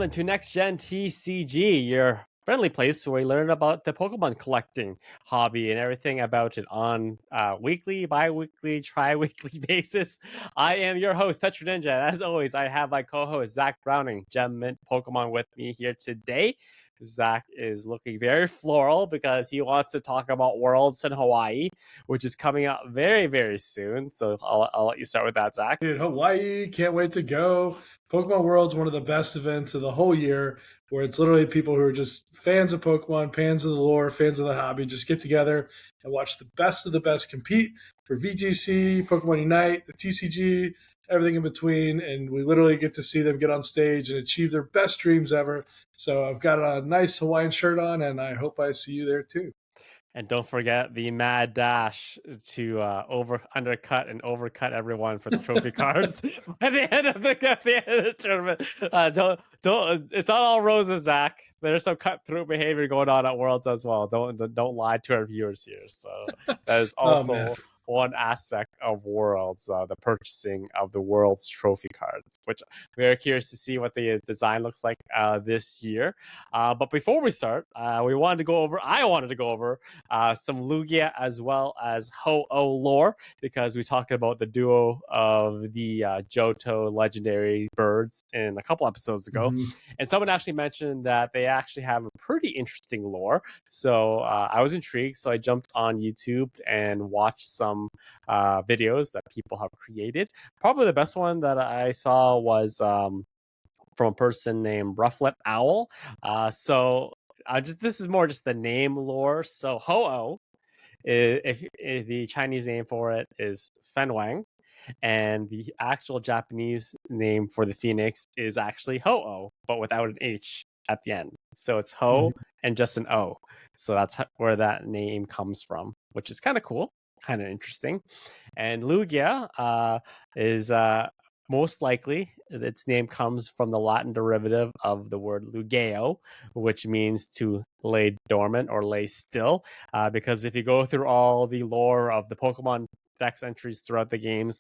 gentlemen, to NextGen TCG, your friendly place where we learn about the Pokemon collecting hobby and everything about it on weekly, bi-weekly, tri-weekly basis. I am your host, Tetra Ninja. As always, I have my co-host, Zach Browning, Gem Mint Pokemon, with me here today. Zach is looking very floral because he wants to talk about Worlds in Hawaii, which is coming out very, very soon. So I'll let you start with that, Zach. Dude, Hawaii, can't wait to go. Pokemon World's one of the best events of the whole year, where it's literally people who are just fans of Pokemon, fans of the lore, fans of the hobby, just get together and watch the best of the best compete for VGC, Pokemon Unite, the TCG, everything in between. And we literally get to see them get on stage and achieve their best dreams ever. So I've got a nice Hawaiian shirt on, and I hope I see you there too. And don't forget the mad dash to undercut and overcut everyone for the trophy cards by the end of the tournament. Don't. It's not all roses, Zach. There's some cutthroat behavior going on at Worlds as well. Don't lie to our viewers here. So that is also one aspect of Worlds, the purchasing of the Worlds trophy cards, which I'm very curious to see what the design looks like this year. But before we start, I wanted to go over some Lugia as well as Ho-Oh lore, because we talked about the duo of the Johto legendary birds in a couple episodes ago. Mm-hmm. And someone actually mentioned that they actually have a pretty interesting lore. So I was intrigued. So I jumped on YouTube and watched some videos that people have created. Probably the best one that I saw was from a person named Rufflet Owl. This is more just the name lore. So Ho-Oh, if the Chinese name for it is Fenwang, and the actual Japanese name for the phoenix is actually Ho-Oh, but without an H at the end. So it's Ho and just an O. So that's where that name comes from, which is kind of cool, kind of interesting. And Lugia is most likely its name comes from the Latin derivative of the word lugeo, which means to lay dormant or lay still. Because if you go through all the lore of the Pokemon dex entries throughout the games,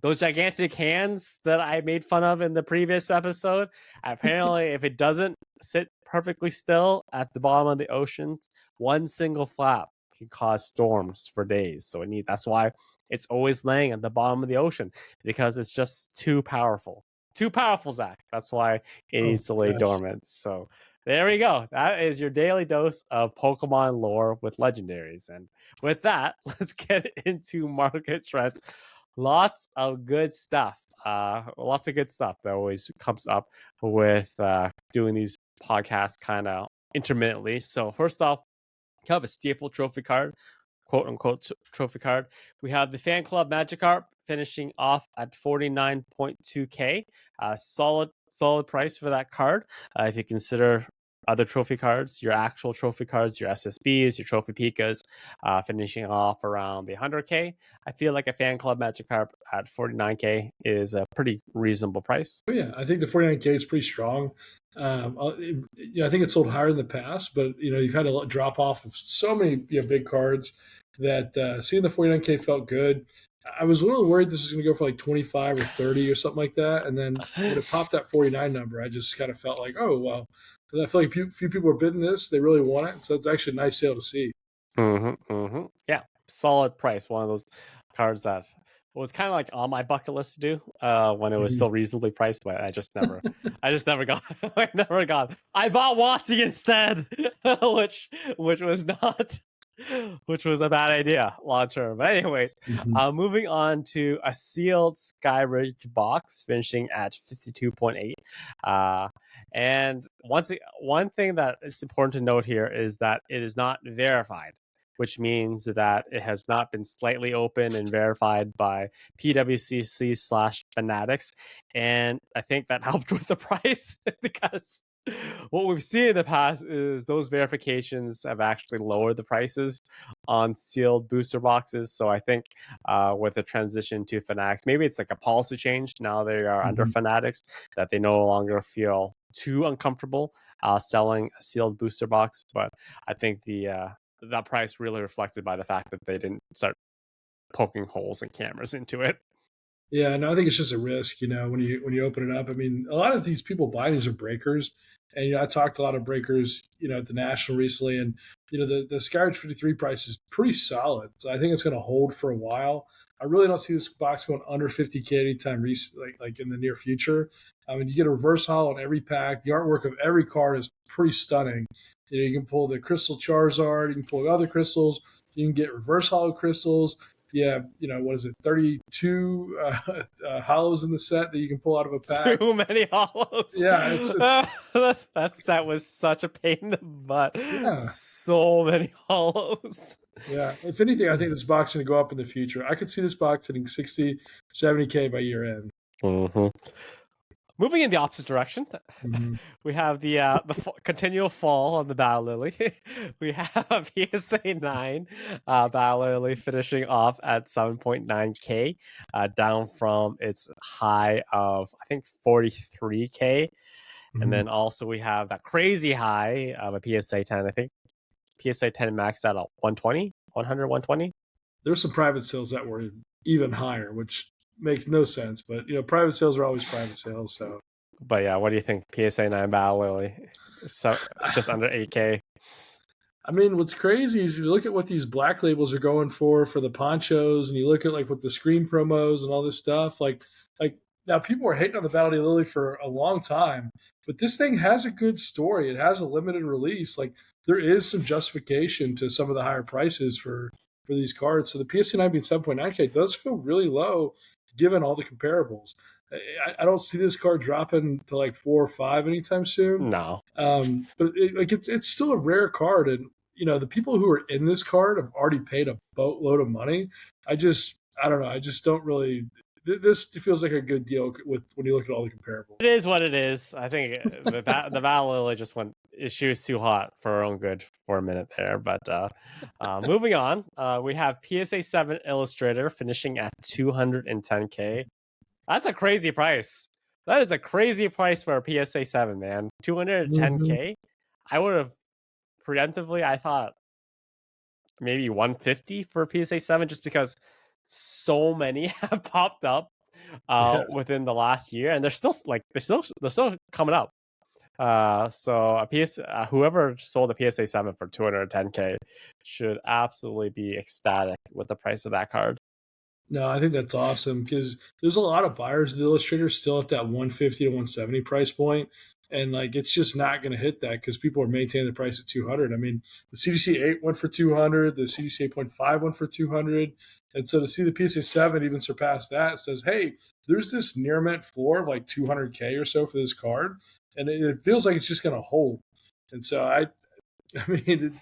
those gigantic hands that I made fun of in the previous episode, apparently if it doesn't sit perfectly still at the bottom of the oceans, one single flap can cause storms for days. So that's why it's always laying at the bottom of the ocean, because it's just too powerful. Too powerful, Zach. That's why it needs to lay dormant. So there we go. That is your daily dose of Pokemon lore with legendaries. And with that, let's get into market trends. Lots of good stuff. Lots of good stuff that always comes up with doing these podcasts kind of intermittently. So first off, you have a staple trophy card, quote unquote trophy card. We have the Fan Club Magikarp finishing off at 49.2k. Solid price for that card. If you consider other trophy cards, your actual trophy cards, your SSBs, your Trophy Pikas, finishing off around the 100k. I feel like a Fan Club Magikarp at 49k is a pretty reasonable price. Oh, yeah, I think the 49k is pretty strong. I think it's sold higher in the past, but you've had a drop off of so many big cards that seeing the 49k felt good. I was a little worried this was going to go for like 25 or 30 or something like that, and then when it popped that 49 number, I just kind of felt like, oh well. I feel like a few people are bidding this; they really want it, so it's actually a nice sale to see. Yeah, solid price. One of those cards that was kind of like on my bucket list to do when it was still reasonably priced, but I just never got. I never got. I bought Watsy instead, which was not. Which was a bad idea long term. But anyways, moving on to a sealed Skyridge box finishing at 52.8. And one thing that is important to note here is that it is not verified, which means that it has not been slightly open and verified by Pwcc/Fanatics. And I think that helped with the price because what we've seen in the past is those verifications have actually lowered the prices on sealed booster boxes. So I think with the transition to Fanatics, maybe it's like a policy change. Now they are under Fanatics, that they no longer feel too uncomfortable selling a sealed booster box. But I think that price really reflected by the fact that they didn't start poking holes and cameras into it. Yeah, no, I think it's just a risk, when you open it up. I mean, a lot of these people buying these are breakers, and I talked to a lot of breakers, at the national recently, and the Skyridge 53 price is pretty solid, so I think it's going to hold for a while. I really don't see this box going under 50K anytime like in the near future. I mean, you get a reverse holo on every pack. The artwork of every card is pretty stunning. You can pull the crystal Charizard, you can pull other crystals, you can get reverse holo crystals. Yeah, what is it, 32 hollows in the set that you can pull out of a pack. Too many hollows. Yeah, it's That was such a pain in the butt. yeah, So many hollows. yeah. If anything, I think this box is going to go up in the future. I could see this box hitting 60, 70K by year end. Mm-hmm. Moving in the opposite direction, we have the continual fall on the Battle Lily. We have a PSA 9 Battle Lily finishing off at 7.9K, down from its high of, I think, 43K. And then also we have that crazy high of a PSA 10. I think PSA 10 maxed out at 120, 100, 120. There's some private sales that were even higher, which makes no sense. But private sales are always private sales. So, but yeah, what do you think? PSA 9 Battle Lily, so just under 8K. I mean, what's crazy is you look at what these black labels are going for the ponchos, and you look at like what the screen promos and all this stuff. Like now, people were hating on the Battle Lily for a long time, but this thing has a good story. It has a limited release. Like there is some justification to some of the higher prices for these cards. So the PSA 9 being 7.9K does feel really low given all the comparables. I don't see this card dropping to like 4 or 5 anytime soon. No, but it's still a rare card, and the people who are in this card have already paid a boatload of money. I don't know. I just don't really. This feels like a good deal with when you look at all the comparables. It is what it is. I think the Battle Lily just went. She was too hot for her own good for a minute there. But moving on, we have PSA 7 Illustrator finishing at 210K. That's a crazy price. That is a crazy price for a PSA 7, man. 210K. I would have preemptively, I thought maybe 150 for PSA 7, just because so many have popped up within the last year, and they're still coming up. So whoever sold a PSA 7 for 210K should absolutely be ecstatic with the price of that card. No, I think that's awesome because there's a lot of buyers of the Illustrator still at that 150 to 170 price point, and like it's just not going to hit that because people are maintaining the price at 200. I mean, the CDC 8 went for 200, the CDC 8.5 went for 200, and so to see the PSA 7 even surpass that says, hey, there's this near mint floor of like 200K or so for this card, and it feels like it's just going to hold. And so I mean,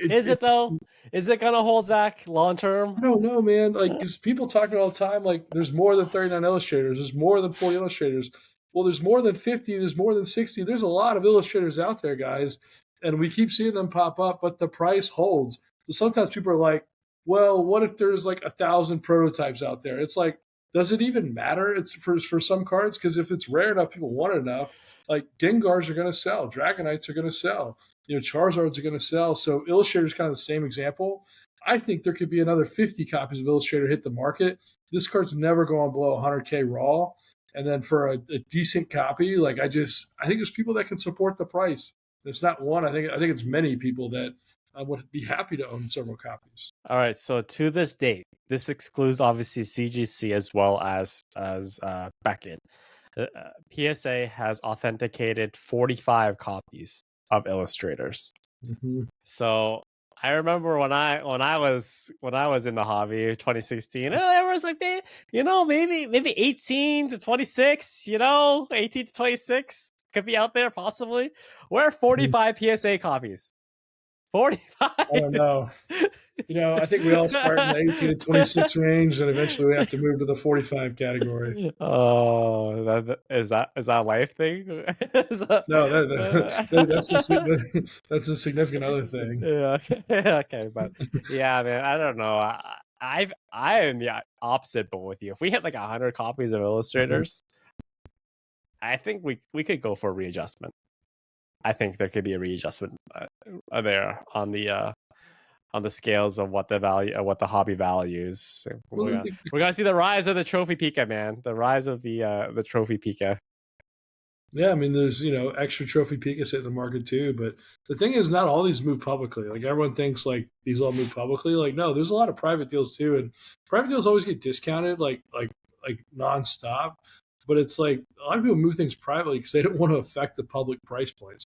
is it though? Is it gonna hold, Zach, long term? I don't know, man. Like, because people talk all the time, like, there's more than 39 illustrators, there's more than 40 illustrators. Well, there's more than 50, there's more than 60. There's a lot of illustrators out there, guys, and we keep seeing them pop up, but the price holds. So sometimes people are like, well, what if there's like 1,000 prototypes out there? It's like, does it even matter? It's for some cards, because if it's rare enough, people want it enough. Like Gengars are going to sell, Dragonites are going to sell. Charizards are going to sell. So Illustrator is kind of the same example. I think there could be another 50 copies of Illustrator hit the market. This card's never going below 100K raw. And then for a decent copy, like I think there's people that can support the price. It's not one. I think it's many people that would be happy to own several copies. All right. So to this date, this excludes obviously CGC as well as Beckett. PSA has authenticated 45 copies of Illustrators. Mm-hmm. So I remember when I was in the hobby, 2016, there was like maybe 18 to 26, 18 to 26 could be out there possibly. Where are 45 PSA copies? 45. I don't know. I think we all start in the 18 to 26 range, and eventually we have to move to the 45 category. Oh, is that a life thing? No, that's a significant other thing. Yeah. Okay, but yeah, man, I don't know. I am the opposite boat with you. If we hit like 100 copies of Illustrators, I think we could go for a readjustment. I think there could be a readjustment there on the on the scales of what the value, what the hobby values. So Well, we're gonna see the rise of the trophy Pika, man. The rise of the trophy Pika. yeah, I mean, there's extra trophy Pika's hitting the market too, but the thing is, not all these move publicly. Like everyone thinks, like these all move publicly. Like no, there's a lot of private deals too, and private deals always get discounted, like nonstop. But it's like a lot of people move things privately because they don't want to affect the public price points.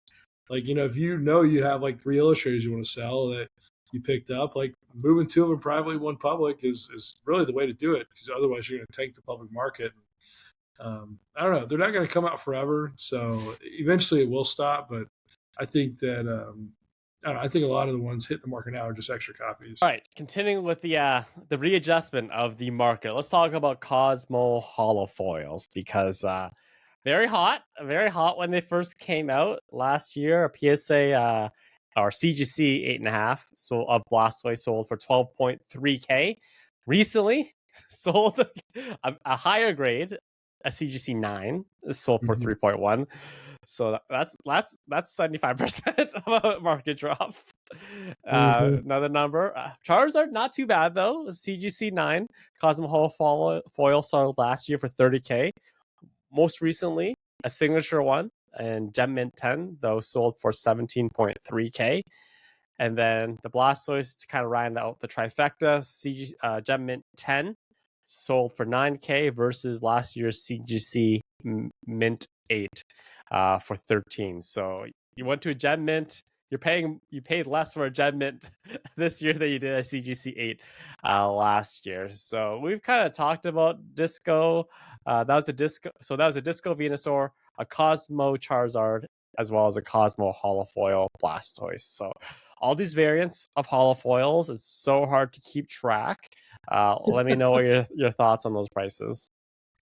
Like if you have like 3 illustrators you want to sell that you picked up, like moving 2 of them privately, one public is really the way to do it because otherwise you're going to tank the public market. I don't know. They're not going to come out forever, so eventually it will stop. But I think that I don't know, I think a lot of the ones hitting the market now are just extra copies. All right, continuing with the readjustment of the market. Let's talk about Cosmo holofoils because very hot when they first came out last year. A PSA or CGC 8.5 so of Blastoise sold for 12.3K. Recently sold a higher grade, a CGC 9 sold for 3.1. So that's 75% of a market drop. Another number. Charizard not too bad though. CGC 9 Cosmo Holofoil sold last year for 30K. Most recently, a signature one and Gem Mint 10 though sold for 17.3K. And then the Blastoise to kind of round out the trifecta, Gem Mint 10 sold for 9K versus last year's CGC Mint 8 for 13. So you went to a Gem Mint, you paid less for a Gem Mint this year than you did a CGC 8 last year. So we've kind of talked about Disco. That was a Disco Venusaur, a Cosmo Charizard, as well as a Cosmo Holofoil Blastoise. So all these variants of holofoils is so hard to keep track. Let me know what your thoughts on those prices.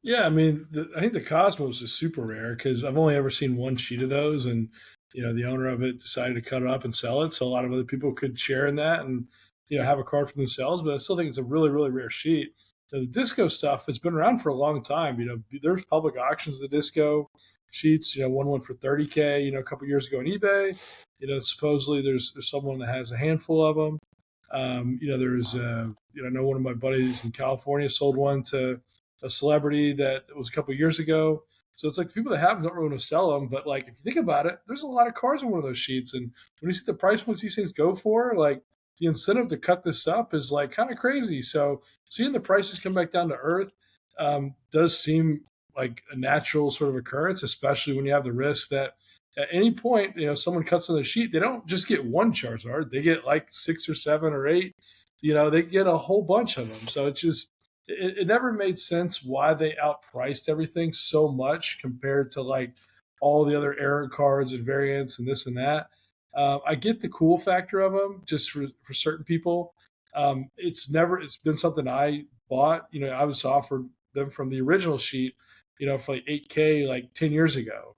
Yeah, I mean, I think the Cosmos is super rare because I've only ever seen one sheet of those, and the owner of it decided to cut it up and sell it, so a lot of other people could share in that and have a card for themselves. But I still think it's a really really rare sheet. The Disco stuff has been around for a long time. There's public auctions of the Disco sheets. One went for 30K. A couple years ago on eBay. Supposedly there's someone that has a handful of them. There's I know one of my buddies in California sold one to a celebrity that was a couple years ago. So it's like the people that have them don't really want to sell them. But like if you think about it, there's a lot of cars on one of those sheets, and when you see the price points these things go for, like the incentive to cut this up is like kind of crazy. So seeing the prices come back down to earth does seem like a natural sort of occurrence, especially when you have the risk that at any point, someone cuts on the sheet, they don't just get one Charizard, they get like 6 or 7 or 8. They get a whole bunch of them. So it's just it never made sense why they outpriced everything so much compared to like all the other errant cards and variants and this and that. I get the cool factor of them just for certain people. It's been something I bought. I was offered them from the original sheet, for like 8K like 10 years ago.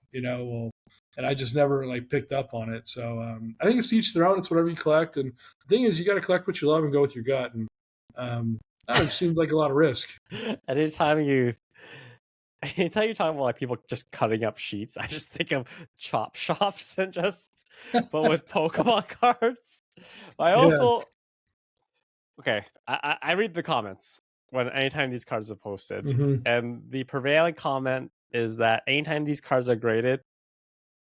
And I just never like picked up on it. So I think it's each their own. It's whatever you collect. And the thing is, you got to collect what you love and go with your gut. And it seems like a lot of risk. Anytime you talk about like people just cutting up sheets, I just think of chop shops but with Pokemon cards. I also okay, I read the comments anytime these cards are posted, and the prevailing comment is that anytime these cards are graded,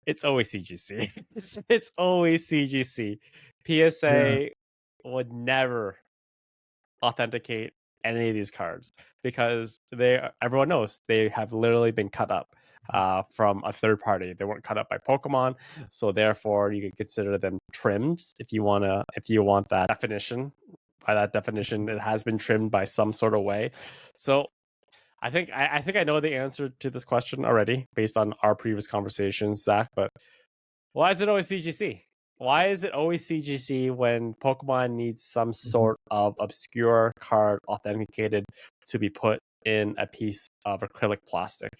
it's always CGC. It's always CGC. PSA would never authenticate any of these cards because everyone knows they have literally been cut up from a third party. They weren't cut up by Pokemon, so therefore you can consider them trimmed if you want that definition. By that definition, it has been trimmed by some sort of way. So I think I know the answer to this question already based on our previous conversations, Zach. But why is it always CGC? Why is it always CGC when Pokemon needs some sort of obscure card authenticated to be put in a piece of acrylic plastic?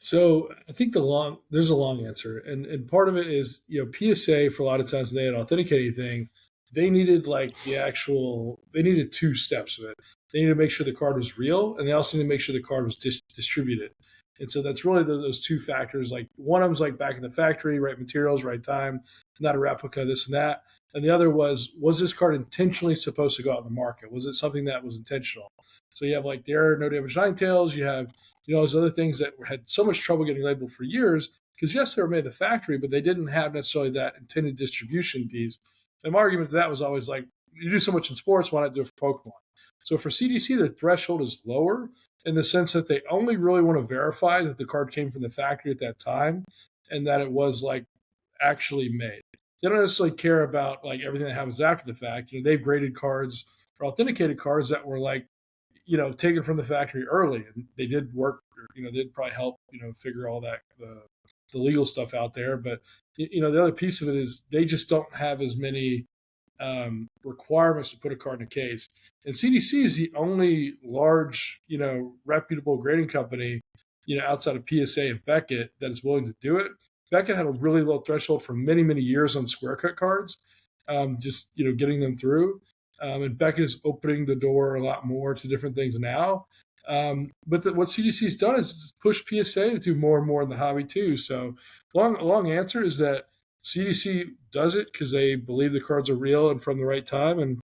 So I think there's a long answer, and part of it is PSA for a lot of times when they had authenticate anything, they needed they needed 2 steps of it. They needed to make sure the card was real, and they also need to make sure the card was distributed. And so that's really those 2 factors. Like one of them's like back in the factory, right materials, right time, not a replica, this and that. and the other was this card intentionally supposed to go out in the market? Was it something that was intentional? So you have like the Error No Damage Ninetales, you have those other things that had so much trouble getting labeled for years because yes, they were made in the factory, but they didn't have necessarily that intended distribution piece. And my argument to that was always like, you do so much in sports, why not do it for Pokemon? So for CDC, their threshold is lower in the sense that they only really want to verify that the card came from the factory at that time and that it was like actually made. They don't necessarily care about like everything that happens after the fact. They've graded cards or authenticated cards that were like, taken from the factory early, and they did work. They'd probably help, figure all that the legal stuff out there. But the other piece of it is they just don't have as many requirements to put a card in a case. And CDC is the only large, reputable grading company, outside of PSA and Beckett that is willing to do it. Beckett had a really low threshold for many, many years on square cut cards, just getting them through. And Beckett is opening the door a lot more to different things now. But what CDC's done is push PSA to do more and more in the hobby too. So long answer is that CDC does it because they believe the cards are real and from the right time, and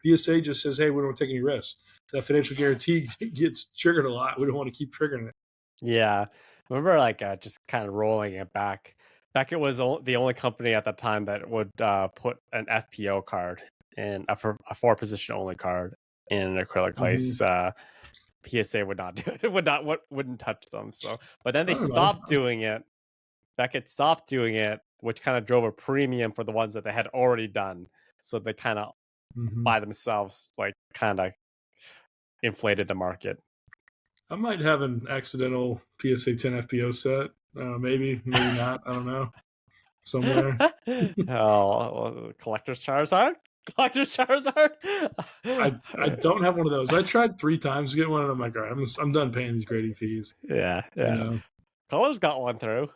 PSA just says, hey, we don't take any risks. That financial guarantee gets triggered a lot. We don't want to keep triggering it. Yeah. I remember just kind of rolling it back. Beckett was the only company at that time that would put an FPO card in a 4-position only card in an acrylic case. PSA would not do it. It wouldn't touch them. So, but then they stopped doing it. Beckett stopped doing it, which kind of drove a premium for the ones that they had already done. So they kind of by themselves, like kind of inflated the market. I might have an accidental PSA 10 FPO set. Maybe not. I don't know. Somewhere. Collector's Charizard? Collector's Charizard? I don't have one of those. I tried 3 times to get one, and I'm like, all right, I'm done paying these grading fees. Yeah. Color's got one through.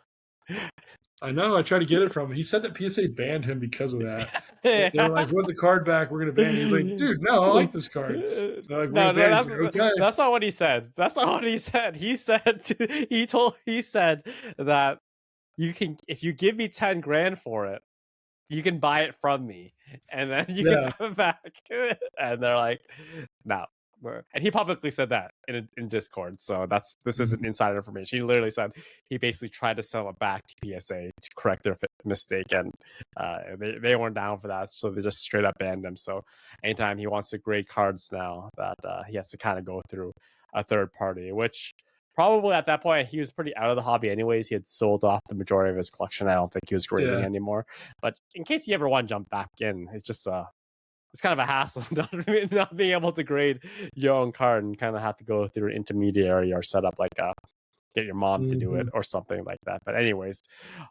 I know. I tried to get it from him. He said that PSA banned him because of that. They were like, "Want the card back? We're going to ban you." He's like, "Dude, no, I like this card." They're like, no, that's not what he said. That's not what he said. He said he said that you can, if you give me 10 grand for it, you can buy it from me, and then you can have it back. And they're like, no. And he publicly said that in Discord. So this isn't insider information. He literally said he basically tried to sell it back to PSA to correct their mistake, and they weren't down for that. So they just straight up banned him. So anytime he wants to grade cards now, that he has to kind of go through a third party, which probably at that point he was pretty out of the hobby anyways. He had sold off the majority of his collection. I don't think he was grading anymore. But in case you ever want to jump back in, it's just it's kind of a hassle not being able to grade your own card and kind of have to go through an intermediary or set up like get your mom to do it or something like that. But anyways,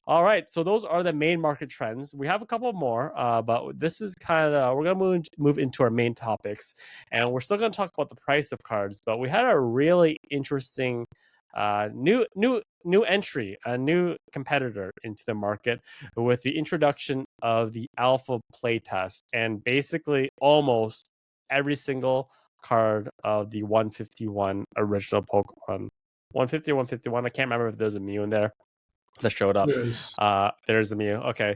all right. So those are the main market trends. We have a couple more, but this is kind of we're gonna move into our main topics, and we're still gonna talk about the price of cards. But we had a really interesting new entry, a new competitor into the market with the introduction of the alpha playtest, and basically almost every single card of the 151 original Pokemon. 150 or 151, I can't remember if there's a Mew in there that showed up. There's a Mew. Okay.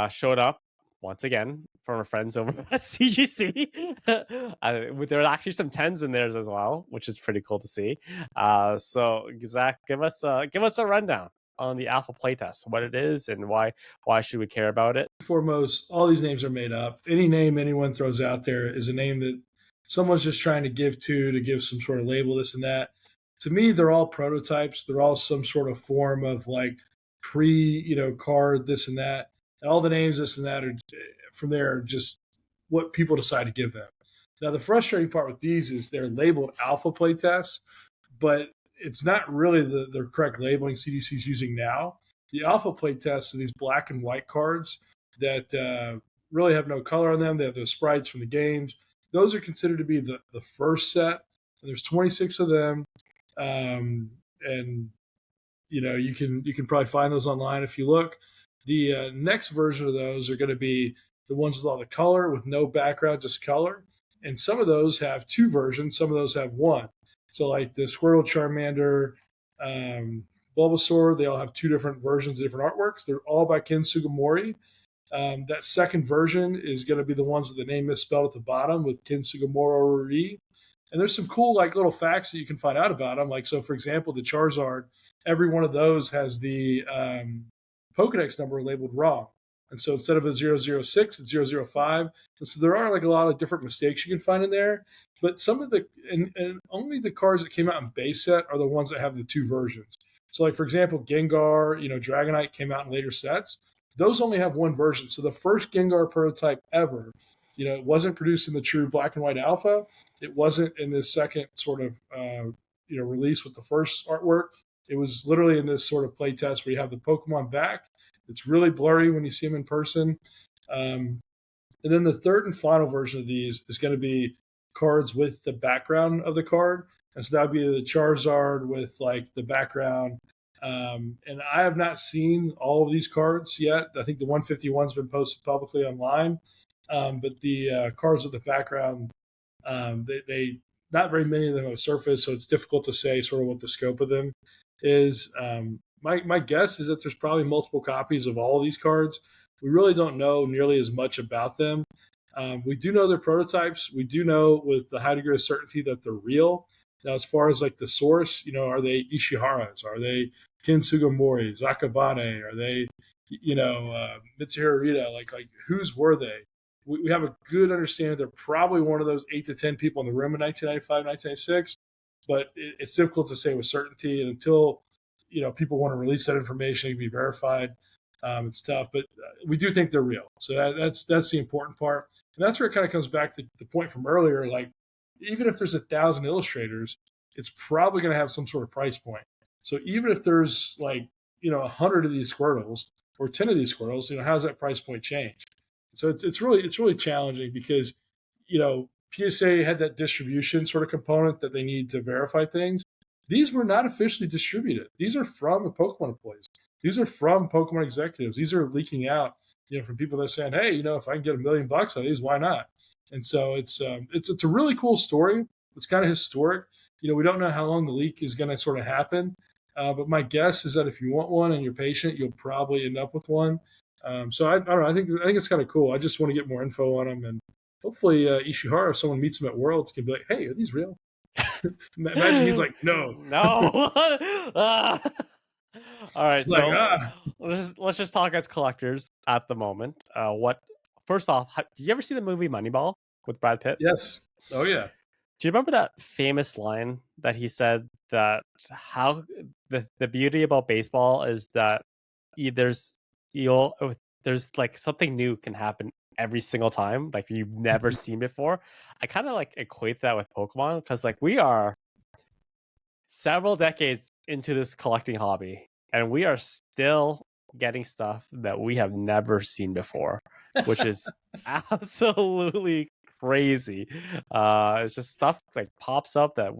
Showed up once again from our friends over at CGC. There are actually some 10s in theirs as well, which is pretty cool to see. So Zach, give us a rundown on the alpha playtest, what it is and why should we care about it. Foremost, all these names are made up. Any name anyone throws out there is a name that someone's just trying to give some sort of label, this and that. To me, they're all prototypes. They're all some sort of form of like card, this and that. And all the names, this and that, are from there are just what people decide to give them. Now, the frustrating part with these is they're labeled alpha playtests, but it's not really the correct labeling CDC is using now. The alpha playtests are these black and white cards that really have no color on them. They have the sprites from the games. Those are considered to be the first set. And there's 26 of them. And you can probably find those online if you look. The next version of those are going to be the ones with all the color, with no background, just color. And some of those have 2 versions. Some of those have 1. So like the Squirtle, Charmander, Bulbasaur, they all have 2 different versions of different artworks. They're all by Ken Sugimori. That second version is going to be the ones with the name misspelled at the bottom with Kinsugamoro Ri. And there's some cool like little facts that you can find out about them. Like, so for example, the Charizard, every one of those has the Pokedex number labeled wrong. And so instead of a 006, it's 005. And so there are like a lot of different mistakes you can find in there. But some of the, and only the cards that came out in base set are the ones that have the two versions. So like, for example, Gengar, Dragonite came out in later sets. Those only have one version. So the first Gengar prototype ever, it wasn't produced in the true black and white alpha. It wasn't in this second sort of, release with the first artwork. It was literally in this sort of play test where you have the Pokemon back. It's really blurry when you see them in person. And then the third and final version of these is going to be cards with the background of the card. And so that would be the Charizard with like the background. And I have not seen all of these cards yet. I think the 151's been posted publicly online. But the cards with the background, they not very many of them have surfaced, so it's difficult to say sort of what the scope of them is. My guess is that there's probably multiple copies of all of these cards. We really don't know nearly as much about them. We do know they're prototypes. We do know with the high degree of certainty that they're real. Now, as far as like the source, are they Ishiharas? Are they Kinsugamori, Zakabane? Are they, Mitsuhiro Rita? Like whose were they? We have a good understanding they're probably one of those 8 to 10 people in the room in 1995, 1996, but it's difficult to say with certainty. And until, people want to release that information, it can be verified. It's tough, but we do think they're real. So that's the important part. And that's where it kind of comes back to the point from earlier. Like, even if there's 1,000 illustrators, it's probably going to have some sort of price point. So even if there's like, 100 of these Squirtles or 10 of these Squirtles, how does that price point change? So it's really challenging because, PSA had that distribution sort of component that they need to verify things. These were not officially distributed. These are from the Pokemon employees. These are from Pokemon executives. These are leaking out, from people that are saying, hey, if I can get $1 million on these, why not? And so it's a really cool story. It's kind of historic. We don't know how long the leak is going to sort of happen. But my guess is that if you want one and you're patient, you'll probably end up with one. So I don't know. I think it's kind of cool. I just want to get more info on them, and hopefully Ishihara, if someone meets him at Worlds, can be like, "Hey, are these real?" Imagine he's like, "No, no." All right, like, let's just talk as collectors at the moment. First off, did you ever see the movie Moneyball with Brad Pitt? Yes. Oh yeah. Do you remember that famous line that he said that how the beauty about baseball is that there's like something new can happen every single time, like you've never seen before. I kind of like equate that with Pokemon because like we are several decades into this collecting hobby and we are still getting stuff that we have never seen before, which is absolutely crazy. It's just stuff like pops up that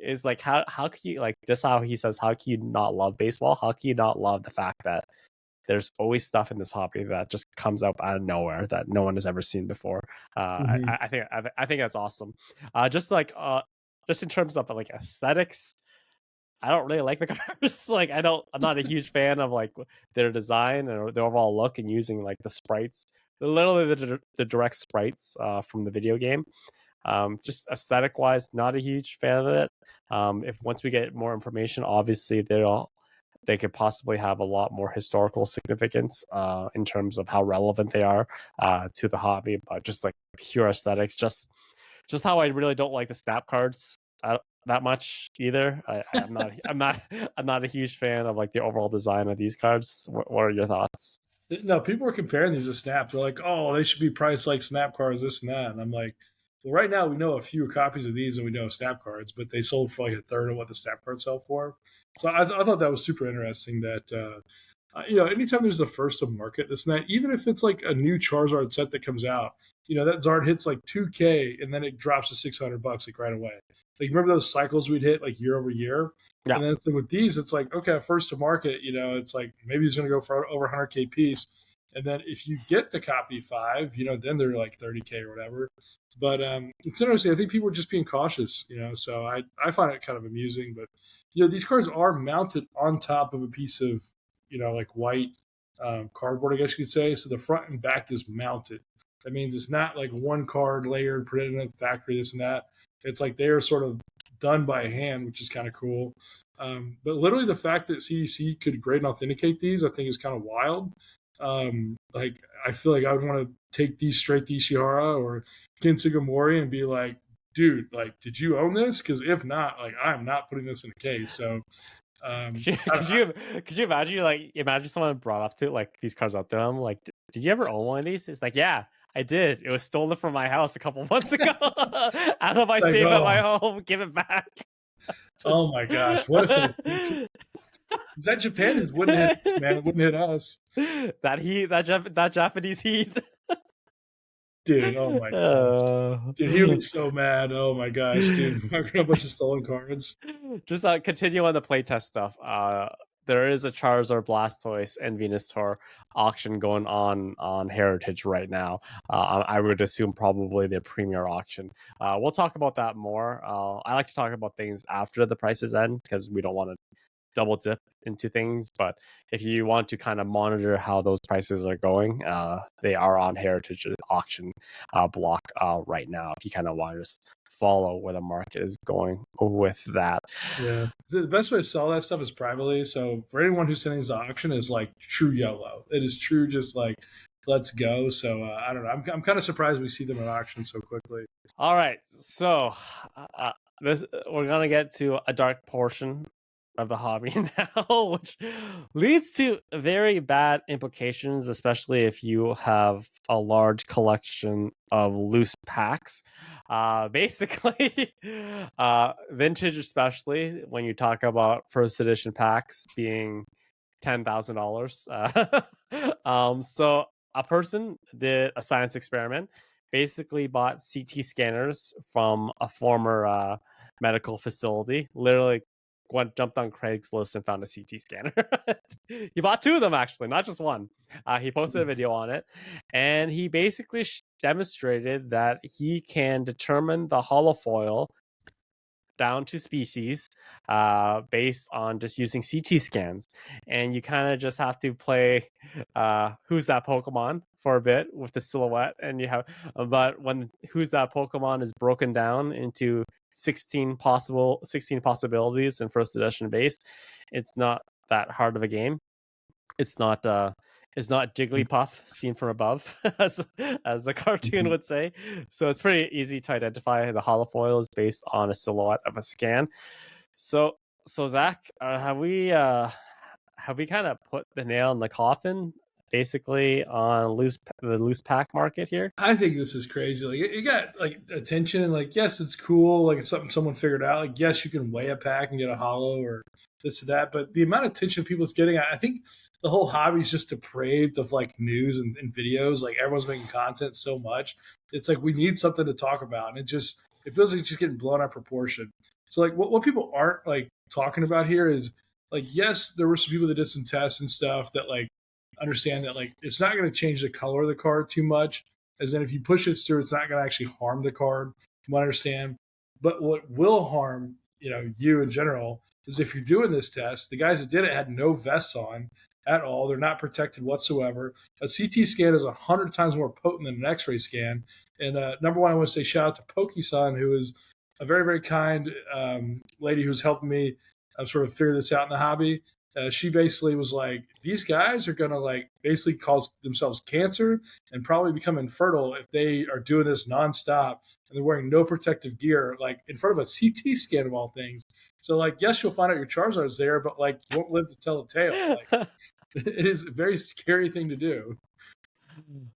is like how can you, like, just how he says, how can you not love baseball? How can you not love the fact that there's always stuff in this hobby that just comes up out of nowhere that no one has ever seen before? I think that's awesome. Just in terms of like aesthetics, I don't really like the cars. Like I'm not a huge fan of like their design or the overall look and using like the sprites, literally the direct sprites from the video game. Just aesthetic wise, not a huge fan of it. If once we get more information, obviously they could possibly have a lot more historical significance in terms of how relevant they are to the hobby. But just like pure aesthetics, just how I really don't like the snap cards that much either. I'm not a huge fan of like the overall design of these cards. What are your thoughts? No, people are comparing these to Snap. They're like, oh, they should be priced like Snap cards, this and that. And I'm like, well, right now we know a few copies of these than we know of Snap cards, but they sold for like a third of what the Snap cards sell for. So I thought that was super interesting that, anytime there's the first of market, this and that, even if it's like a new Charizard set that comes out, that Zard hits like 2K and then it drops to $600 like right away. Like, remember those cycles we'd hit like year over year? Yeah. And then it's like with these, it's like, okay, first to market, it's like maybe it's going to go for over 100K piece. And then if you get the copy 5, then they're like 30K or whatever. But it's interesting. I think people are just being cautious, so I find it kind of amusing. But, these cards are mounted on top of a piece of, like white cardboard, I guess you could say. So the front and back is mounted. That means it's not like one card layered, put it in a factory, this and that. It's like they are sort of done by hand, which is kind of cool. But literally, the fact that CEC could grade and authenticate these, I think, is kind of wild. Like, I feel like I would want to take these straight to Ishihara or Ken Sugimori and be like, dude, like, did you own this? Because if not, like, I'm not putting this in a case. So, Could you could you imagine, like, imagine someone brought up to like these cards up to him like, did you ever own one of these? It's like, yeah, I did. It was stolen from my house a couple months ago. Out of my like, safe at oh, my home. Give it back. oh my gosh, what if that's that Japan is wouldn't hit us, man? It wouldn't hit us, that Japanese heat. dude. Oh my gosh, dude, he would be so mad. Oh my gosh, dude, I got a bunch of stolen cards. Just continue on the playtest stuff. There is a Charizard, Blastoise, and Venusaur auction going on Heritage right now. I would assume probably the premier auction. We'll talk about that more. I like to talk about things after the prices end because we don't want to double dip into things. But if you want to kind of monitor how those prices are going, they are on Heritage auction block right now. If you kind of want to just follow where the market is going with that. Yeah, the best way to sell that stuff is privately. So for anyone who's sending this to auction, is like true YOLO. It is true, just like let's go. So I don't know. I'm kind of surprised we see them at auction so quickly. All right, so this we're gonna get to a dark portion of the hobby now, which leads to very bad implications, especially if you have a large collection of loose packs. Basically, vintage, especially when you talk about first edition packs being $10,000. So a person did a science experiment, basically bought CT scanners from a former medical facility, literally jumped on Craigslist and found a CT scanner. He bought two of them, actually, not just one. He posted a video on it, and he basically demonstrated that he can determine the holofoil down to species based on just using CT scans. And you kind of just have to play Who's That Pokemon for a bit with the silhouette. And you have, but when Who's That Pokemon is broken down into 16 possibilities in first edition base, it's not that hard of a game. It's not Jigglypuff seen from above, as the cartoon would say. So it's pretty easy to identify the holofoil is based on a silhouette of a scan. So Zach, have we kind of put the nail in the coffin, basically, on the loose pack market here? I think this is crazy. Like it got like attention. Like yes, it's cool. Like it's something someone figured out. Like yes, you can weigh a pack and get a hollow or this or that. But the amount of attention people's getting, I think the whole hobby is just depraved of like news and videos. Like everyone's making content so much. It's like we need something to talk about, and it feels like it's just getting blown out of proportion. So like what people aren't like talking about here is like yes, there were some people that did some tests and stuff that like understand that like it's not going to change the color of the card too much. As in, if you push it through, it's not going to actually harm the card. You understand. But what will harm, you in general, is if you're doing this test. The guys that did it had no vests on at all. They're not protected whatsoever. A CT scan is 100 times more potent than an X-ray scan. And number one, I want to say shout out to Pwcc, who is a very, very kind lady who's helping me sort of figure this out in the hobby. She basically was like, these guys are going to like basically cause themselves cancer and probably become infertile if they are doing this nonstop and they're wearing no protective gear, like in front of a CT scan of all things. So like, yes, you'll find out your Charizard's there, but like you won't live to tell the tale. Like it is a very scary thing to do.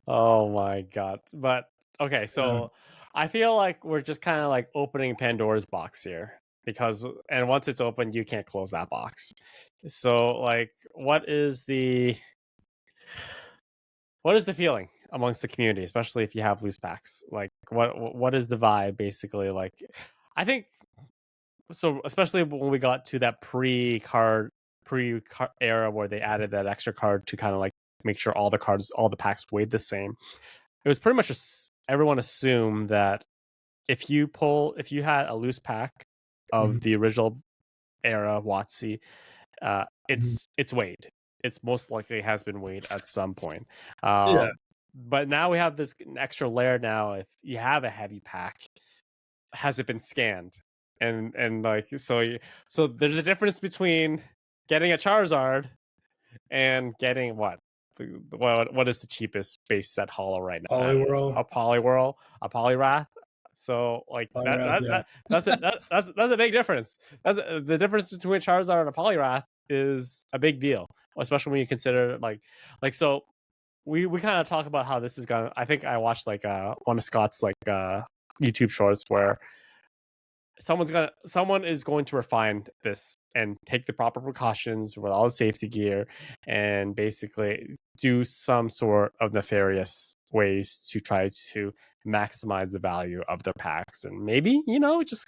Oh my god. But okay, so I feel like we're just kind of like opening Pandora's box here, because and once it's open, you can't close that box. So like what is the feeling amongst the community, especially if you have loose packs? Like what is the vibe basically? Like I think so, especially when we got to that pre-card era where they added that extra card to kind of like make sure all the packs weighed the same. It was pretty much everyone assumed that if you had a loose pack of the original era WotC, it's weighed. it's most likely has been weighed at some point. Yeah. But now we have this extra layer. Now, if you have a heavy pack, has it been scanned? And like so there's a difference between getting a Charizard and getting what is the cheapest base set hollow right now? Poliwhirl. A Poliwhirl, a Poliwrath. So like Poliwrath, yeah. that's a big difference. The difference between Charizard and a Poliwrath is a big deal, especially when you consider like so. We kind of talk about how this is gonna. I think I watched like one of Scott's like YouTube shorts where someone is going to refine this and take the proper precautions with all the safety gear and basically do some sort of nefarious ways to try to maximize the value of their packs, and maybe just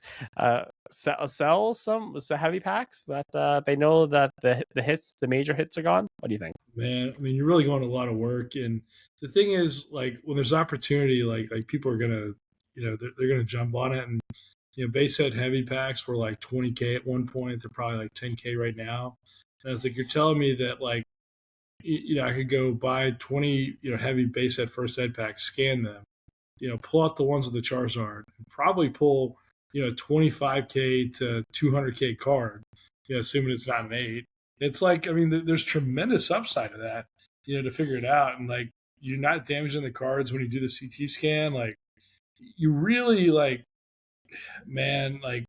sell some heavy packs that they know that the major hits are gone. What do you think? Man, I mean, you're really going to a lot of work, and the thing is, like, when there's opportunity, like people are gonna, they're gonna jump on it, and base set heavy packs were like 20K at one point. They're probably like 10K right now. And it's like you're telling me that like, I could go buy 20, heavy base set first ed packs, scan them, pull out the ones with the Charizard, and probably pull, 25K to 200K card, assuming it's not an 8. It's like, I mean, there's tremendous upside to that, to figure it out. And like, you're not damaging the cards when you do the CT scan. Like, you really like, man, like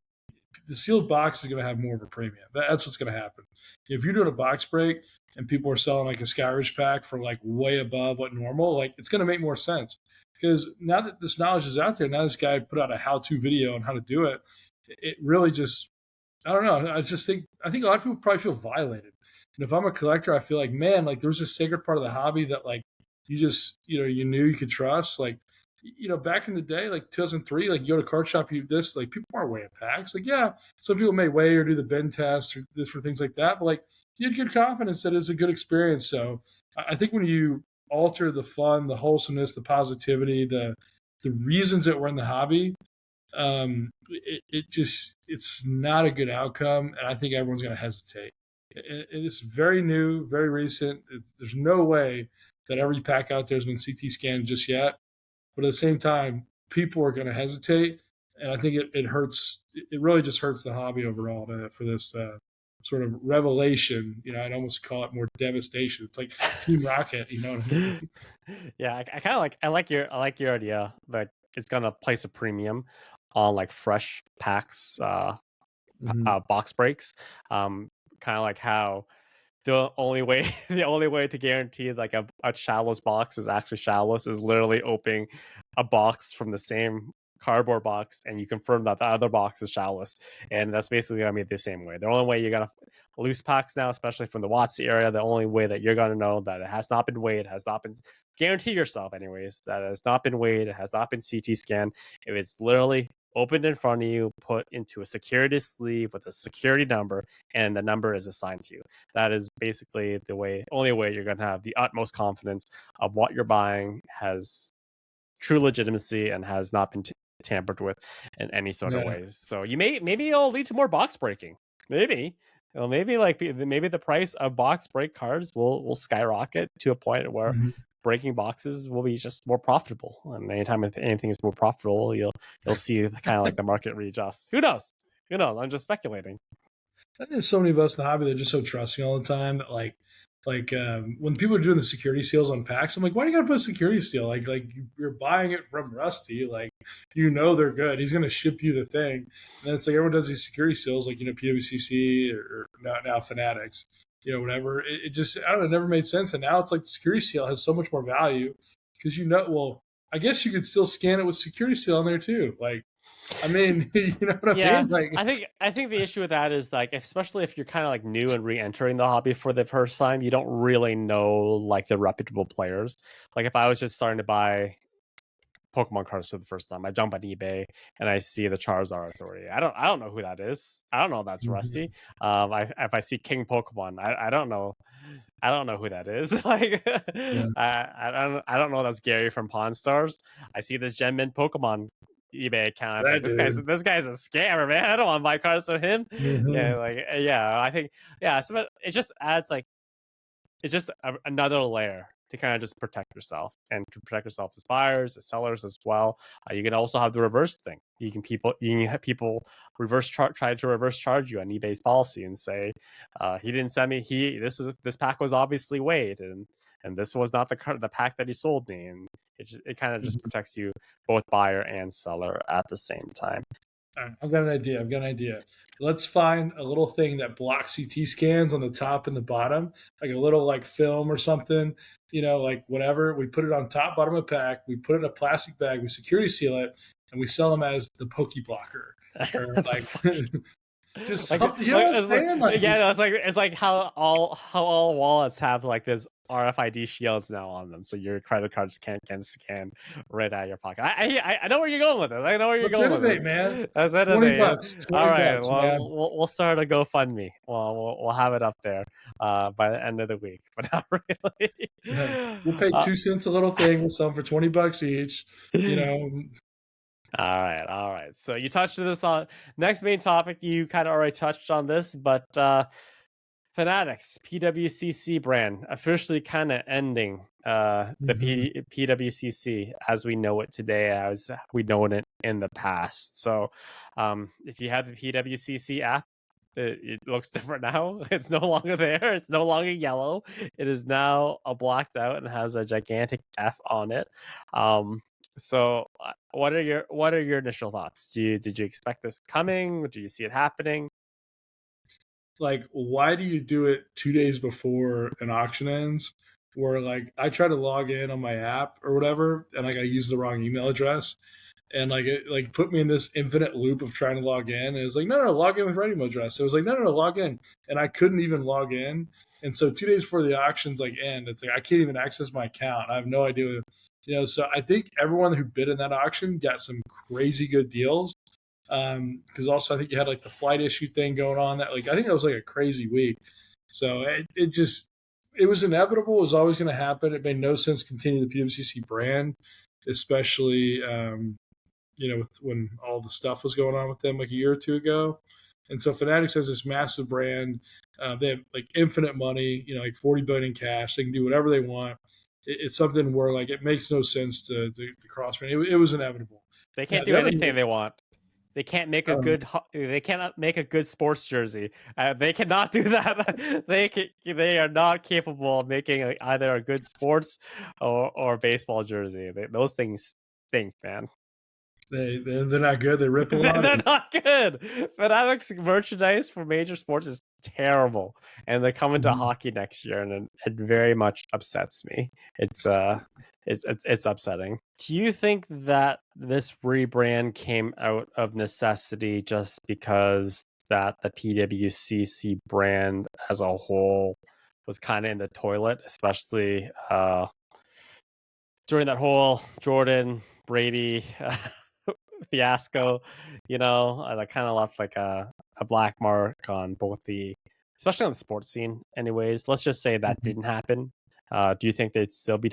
the sealed box is going to have more of a premium. That's what's going to happen. If you're doing a box break and people are selling like a Skyrish pack for like way above what normal, like it's going to make more sense. Because now that this knowledge is out there, now this guy put out a how-to video on how to do it. It really just, I don't know. I think a lot of people probably feel violated. And if I'm a collector, I feel like, man, like there's a sacred part of the hobby that like you just, you knew you could trust. Like, back in the day, like 2003, like you go to card shop, like people aren't weighing packs. Like, yeah, some people may weigh or do the bin test or different things like that, but like you had good confidence that it's a good experience. So I think when you alter the fun, the wholesomeness, the positivity, the reasons that we're in the hobby, it's not a good outcome, and I think everyone's going to hesitate. It's very new, very recent. There's no way that every pack out there has been CT scanned just yet. But at the same time, people are going to hesitate, and I think it hurts. It really just hurts the hobby overall for this sort of revelation. I'd almost call it more devastation. It's like Team Rocket. You know what I mean? Yeah, I kind of like I like your idea that it's gonna place a premium on like fresh packs, box breaks. Kind of like how the only way to guarantee like a Shallows box is actually Shallows is literally opening a box from the same cardboard box, and you confirm that the other box is Shallows, and that's basically gonna be the same way. The only way you're gonna loose packs now, especially from the WotC area, the only way that you're gonna know that it has not been weighed, has not been guarantee yourself anyways that it has not been weighed, it has not been CT scanned. If it's literally opened in front of you, put into a security sleeve with a security number, and the number is assigned to you. That is basically the only way you're going to have the utmost confidence of what you're buying has true legitimacy and has not been tampered with in any sort of ways. So maybe it'll lead to more box breaking. Maybe the price of box break cards will skyrocket to a point where breaking boxes will be just more profitable. And anytime anything is more profitable, you'll see kind of like the market readjust. Who knows? I'm just speculating. There's so many of us in the hobby that are just so trusting all the time that like when people are doing the security seals on packs, I'm like, why do you gotta put a security seal? Like you're buying it from Rusty, like they're good. He's gonna ship you the thing, and it's like everyone does these security seals, like Pwcc or now Fanatics, whatever. It just I don't know, it never made sense, and now it's like the security seal has so much more value because well, I guess you could still scan it with security seal on there too, like. I mean, you know what I mean? Like, I think the issue with that is like, especially if you're kind of like new and re-entering the hobby for the first time, you don't really know like the reputable players. Like if I was just starting to buy Pokemon cards for the first time, I jump on eBay and I see the Charizard Authority. I don't know who that is. I don't know if that's Rusty. If I see King Pokemon, I don't know. I don't know who that is. Like, I don't know. That's Gary from Pawn Stars. I see this Gen Mint Pokemon eBay account. Like, this guy's a scammer, man. I don't want to buy cards from him. I think so it just adds like another layer to kind of just protect yourself and to protect yourself as buyers, as sellers as well. You can also have the reverse thing. You can have people try to reverse charge you on eBay's policy and say, he didn't send me this pack was obviously weighed and this was not the pack that he sold me, and it kind of just protects you, both buyer and seller, at the same time. All right, I've got an idea. Let's find a little thing that blocks CT scans on the top and the bottom, like a little like film or something, like whatever. We put it on top, bottom of the pack. We put it in a plastic bag. We security seal it, and we sell them as the Poke Blocker. Or like just Like, something, you know what I'm saying? Like, yeah, it's like how all wallets have like this RFID shields now on them, so your credit cards can't get scanned right out of your pocket. I know where you're going with it. I know where you're let's going innovate, with man. it. Let's innovate. $20, All right, $20, well, man. we'll start a GoFundMe. Well, we'll have it up there by the end of the week, but not really. We'll pay 2 cents a little thing. We'll sell them for $20 each. All right. So you touched this on next main topic. You kind of already touched on this, but Fanatics Pwcc brand officially kind of ending the Pwcc as we know it today, as we know it in the past. So if you have the Pwcc app, it looks different now. It's no longer there. It's no longer yellow. It is now blacked out and has a gigantic F on it. So what are your initial thoughts? Did you expect this coming? Did you see it happening? Like, why do you do it 2 days before an auction ends? Where like I try to log in on my app or whatever, and like I use the wrong email address, and like it like put me in this infinite loop of trying to log in. And it was like, no, log in with right email address. So it was like, no, log in, and I couldn't even log in. And so 2 days before the auctions like end, it's like I can't even access my account. I have no idea, So I think everyone who bid in that auction got some crazy good deals. Because also I think you had like the flight issue thing going on. That like I think that was like a crazy week. So it was inevitable. It was always going to happen. It made no sense to continue the Pwcc brand, especially when all the stuff was going on with them like a year or two ago. And so Fanatics has this massive brand. They have like infinite money, like 40 billion in cash. They can do whatever they want. It's something where like it makes no sense to cross brand. It was inevitable. They can't do anything they want. They can't make They cannot make a good sports jersey. They cannot do that. They are not capable of making either a good sports or baseball jersey. Those things stink, man. They're not good. They rip a lot. They're not good. Fanatics merchandise for major sports is terrible, and they're coming to hockey next year, and it very much upsets me. It's upsetting. Do you think that this rebrand came out of necessity just because that the Pwcc brand as a whole was kind of in the toilet, especially during that whole Jordan Brady fiasco? That kind of left like a black mark on both especially on the sports scene. Anyways, let's just say that didn't happen. Do you think they'd still be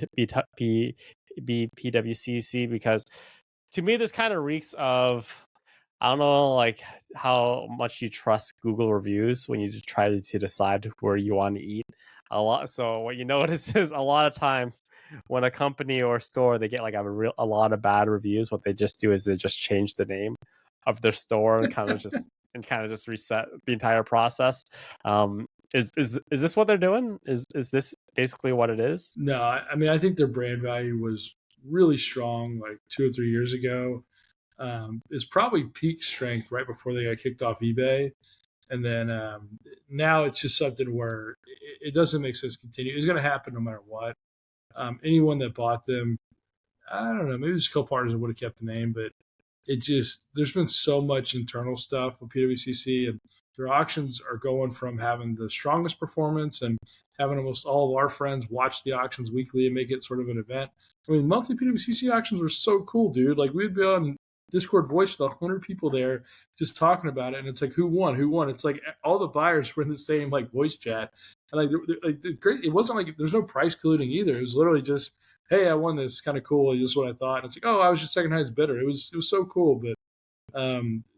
Pwcc? Because to me, this kind of reeks of, I don't know, like how much you trust Google reviews when you try to decide where you want to eat. A lot. So what you notice is a lot of times when a company or store they get like a lot of bad reviews, what they just do is they just change the name of their store and kind of just reset the entire process. Is this what they're doing? Is this basically what it is? No, I mean I think their brand value was really strong like 2 or 3 years ago. It's probably peak strength right before they got kicked off eBay. And then now it's just something where it doesn't make sense to continue. It's going to happen no matter what. Anyone that bought them, I don't know, maybe there's a couple partners that would have kept the name, but there's been so much internal stuff with Pwcc, and their auctions are going from having the strongest performance and having almost all of our friends watch the auctions weekly and make it sort of an event. I mean, monthly Pwcc auctions were so cool, dude. Like we'd be on Discord voice with 100 people there just talking about it, and it's like who won? It's like all the buyers were in the same like voice chat, and great. It wasn't like there's no price colluding either. It was literally just, hey, I won this, kind of cool. This is what I thought. And it's like, oh, I was your second highest bidder. It was so cool, but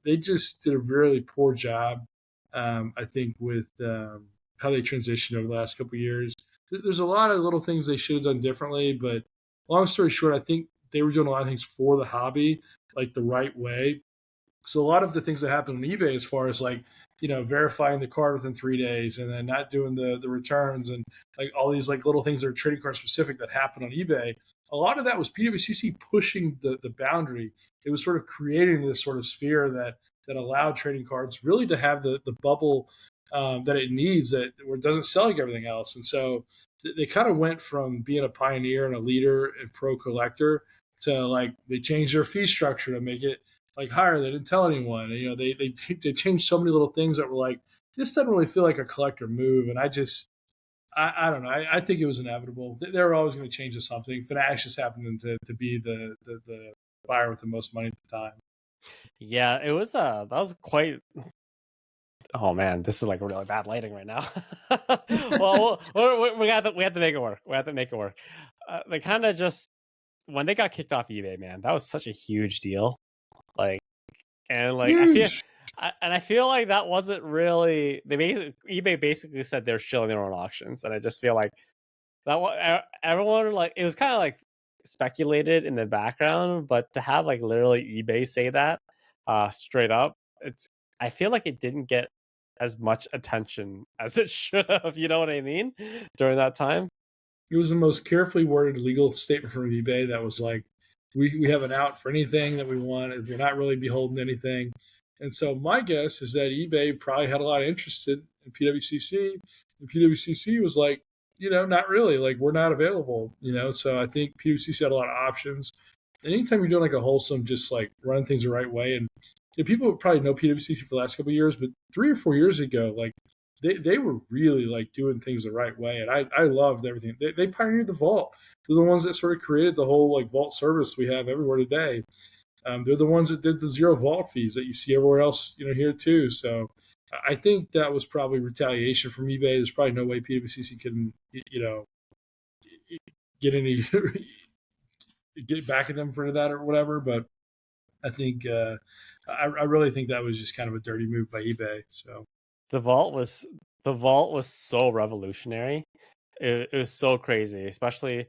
they just did a really poor job. I think with how they transitioned over the last couple of years. there's a lot of little things they should have done differently. But long story short, I think they were doing a lot of things for the hobby, like the right way. So a lot of the things that happen on eBay, as far as like, verifying the card within 3 days, and then not doing the returns, and like all these like little things that are trading card specific that happen on eBay, a lot of that was PWCC pushing the boundary. It was sort of creating this sort of sphere that allowed trading cards really to have the bubble that it needs, that where it doesn't sell like everything else. And so they kind of went from being a pioneer and a leader and pro collector to, like, they changed their fee structure to make it like higher. They didn't tell anyone. They changed so many little things that were like, this doesn't really feel like a collector move. And I don't know. I think it was inevitable. They were always going to change to something. Fanatics just happened to be the buyer with the most money at the time. Yeah, it was that was quite. Oh man, this is like really bad lighting right now. Well, we have to make it work. We have to make it work. They kind of just, when they got kicked off eBay, man, that was such a huge deal. Like, and like Huge. I feel like that wasn't really, eBay basically said they're shilling their own auctions, and I just feel like everyone, like, it was kind of like speculated in the background, but to have like literally eBay say that straight up, it's, I feel like it didn't get as much attention as it should have, you know what I mean, during that time. It was the most carefully worded legal statement from eBay that was like, we have an out for anything that we want. We're not really beholden to anything. And so my guess is that eBay probably had a lot of interest in PWCC. And PWCC was like, not really. Like, we're not available. So I think PWCC had a lot of options. And anytime you're doing like a wholesome, just like running things the right way, and people probably know PWCC for the last couple of years, but 3 or 4 years ago, like, they were really like doing things the right way, and I loved everything. They pioneered the vault. They're the ones that sort of created the whole like vault service we have everywhere today. They're the ones that did the zero vault fees that you see everywhere else, here too. So I think that was probably retaliation from eBay. There's probably no way PWCC can, get any get back at them for that or whatever. But I think I really think that was just kind of a dirty move by eBay. So The vault was the vault was so revolutionary. It was so crazy, especially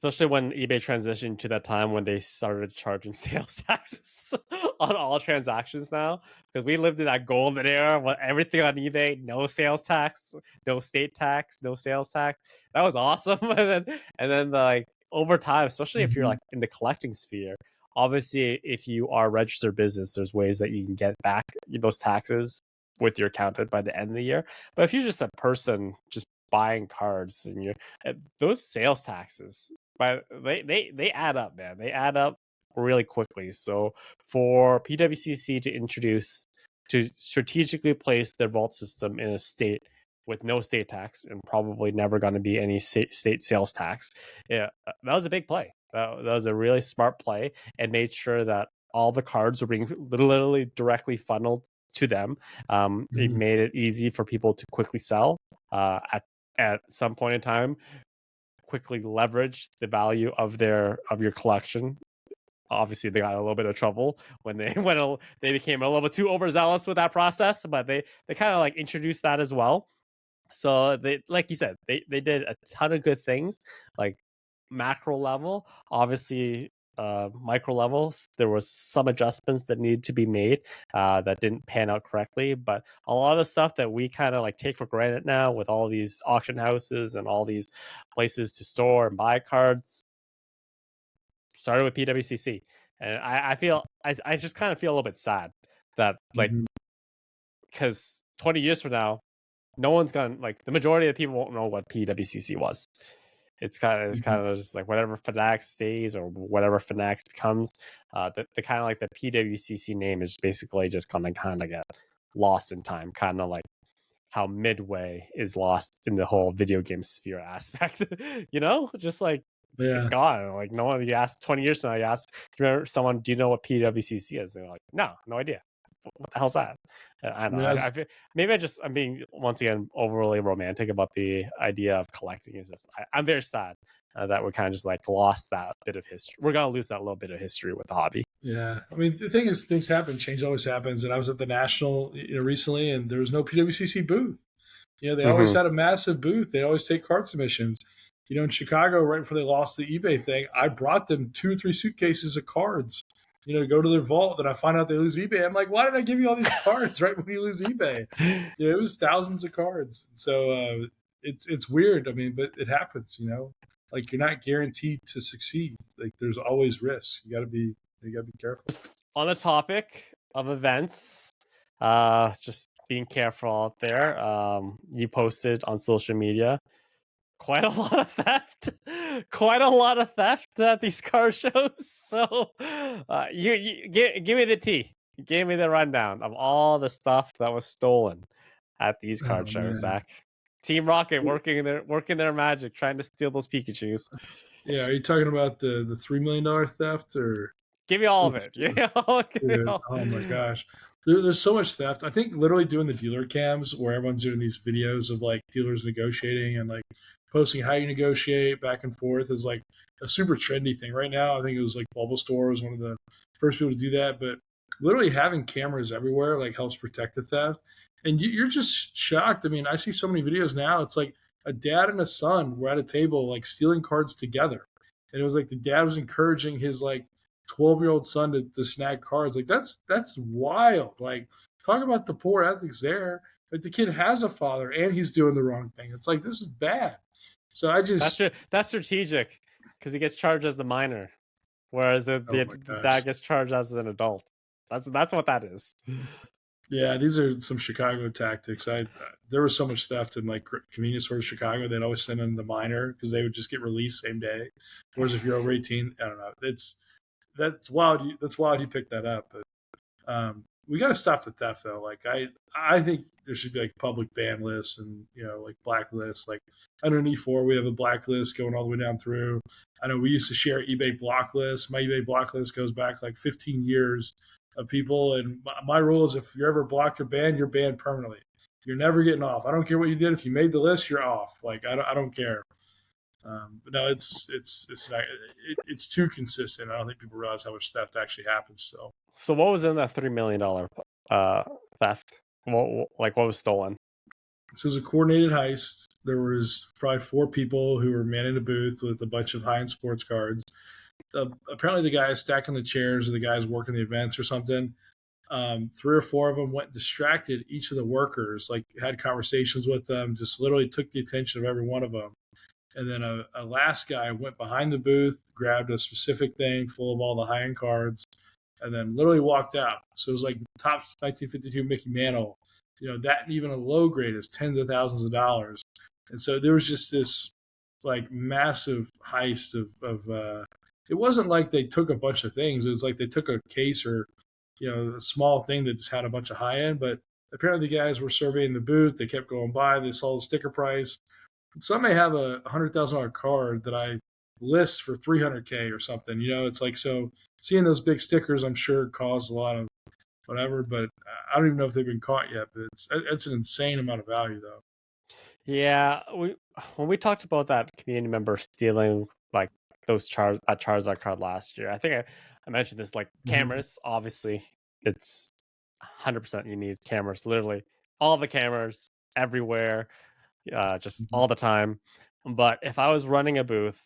when eBay transitioned to that time when they started charging sales taxes on all transactions now. Because we lived in that golden era where everything on eBay, no sales tax, no state tax, no sales tax. That was awesome. And then like over time, especially if you're like in the collecting sphere, obviously if you are a registered business, there's ways that you can get back those taxes with your accountant by the end of the year. But if you're just a person just buying cards, and you're, those sales taxes, but they add up, man. They add up really quickly. So for PWCC to strategically place their vault system in a state with no state tax and probably never going to be any state sales tax, yeah, that was a big play. That was a really smart play, and made sure that all the cards were being literally directly funneled to them. It made it easy for people to quickly sell at some point in time, quickly leverage the value of your collection. Obviously, they got a little bit of trouble when they became a little bit too overzealous with that process, but they kind of like introduced that as well. So they, like you said, they did a ton of good things, like macro level. Obviously, micro levels, there was some adjustments that needed to be made that didn't pan out correctly. But a lot of the stuff that we kind of like take for granted now, with all these auction houses and all these places to store and buy cards, started with PWCC. And I just kind of feel a little bit sad that, like, because 20 years from now, no one's gonna, like, the majority of the people won't know what PWCC was. It's kind of just like whatever Fanatics stays or whatever Fanatics becomes. The kind of like the PWCC name is basically just gonna kind of get lost in time, kind of like how Midway is lost in the whole video game sphere aspect. Just like it's gone. Like, no one, you ask 20 years from now, you ask, remember someone, do you know what PWCC is? They're like, no idea. What the hell's that? I don't know. I feel, maybe I'm being, once again, overly romantic about the idea of collecting. It's just I'm very sad that we kind of just like lost that bit of history. We're gonna lose that little bit of history with the hobby. Yeah, I mean, the thing is, things happen. Change always happens. And I was at the National recently, and there was no PWCC booth. They always Mm-hmm. had a massive booth. They always take card submissions. In Chicago, right before they lost the eBay thing, I brought them 2 or 3 suitcases of cards, to go to their vault. Then I find out they lose eBay. I'm like, why did I give you all these cards right when you lose eBay? It was thousands of cards. So it's weird. I mean, but it happens. Like, you're not guaranteed to succeed. Like, there's always risks. You gotta be careful. On the topic of events, just being careful out there. You posted on social media quite a lot of theft, quite a lot of theft at these car shows. So, you give me the tea. Give me the rundown of all the stuff that was stolen at these card Oh shows, man. Zach. Team Rocket working their magic, trying to steal those Pikachu's. Yeah, are you talking about the $3 million theft or? Give me all of it. Dude, Give me all. oh my gosh. There's so much theft. I think literally doing the dealer cams where everyone's doing these videos of like dealers negotiating and like posting how you negotiate back and forth is like a super trendy thing right now. I think it was like Bubble Store was one of the first people to do that, but literally having cameras everywhere like helps protect the theft. And you're just shocked. I mean, I see so many videos now. It's like a dad and a son were at a table like stealing cards together, and it was like the dad was encouraging his like 12-year-old son to snag cards. Like that's wild. Like, talk about the poor ethics there. Like, the kid has a father and he's doing the wrong thing. It's like, this is bad. So I just that's strategic because he gets charged as the minor, whereas the dad gets charged as an adult. That's what that is. Yeah, these are some Chicago tactics. There was so much theft in like convenience stores in Chicago. They'd always send in the minor because they would just get released same day. Whereas if you're over 18, I don't know. That's wild. That's wild. You picked that up, but we got to stop the theft though. Like, I think there should be like public ban lists and like blacklists. Like, under E4 we have a blacklist going all the way down through. I know we used to share eBay block lists. My eBay block list goes back like 15 years of people, and my rule is if you're ever blocked or banned, you're banned permanently. You're never getting off. I don't care what you did. If you made the list, you're off. Like, I don't care. But no, it's not, it's too consistent. I don't think people realize how much theft actually happens still. So what was in that $3 million theft? What was stolen? So it was a coordinated heist. There was probably 4 people who were manning the booth with a bunch of high-end sports cards. Apparently the guys stacking the chairs or the guys working the events or something, 3 or 4 of them went and distracted each of the workers, like had conversations with them, just literally took the attention of every one of them. And then a last guy went behind the booth, grabbed a specific thing full of all the high-end cards, and then literally walked out. So it was like top 1952 Mickey Mantle, that even a low grade is tens of thousands of dollars. And so there was just this like massive heist of it wasn't like they took a bunch of things. It was like they took a case or, a small thing that just had a bunch of high end. But apparently the guys were surveying the booth. They kept going by. They saw the sticker price. So I may have a $100,000 card that I list for $300K or something. It's like, so seeing those big stickers, I'm sure caused a lot of whatever. But I don't even know if they've been caught yet. But it's an insane amount of value, though. Yeah, when we talked about that community member stealing like those Charizard card last year, I think I mentioned this. Like, cameras, obviously, it's 100% you need cameras. Literally, all the cameras everywhere, just all the time. But if I was running a booth,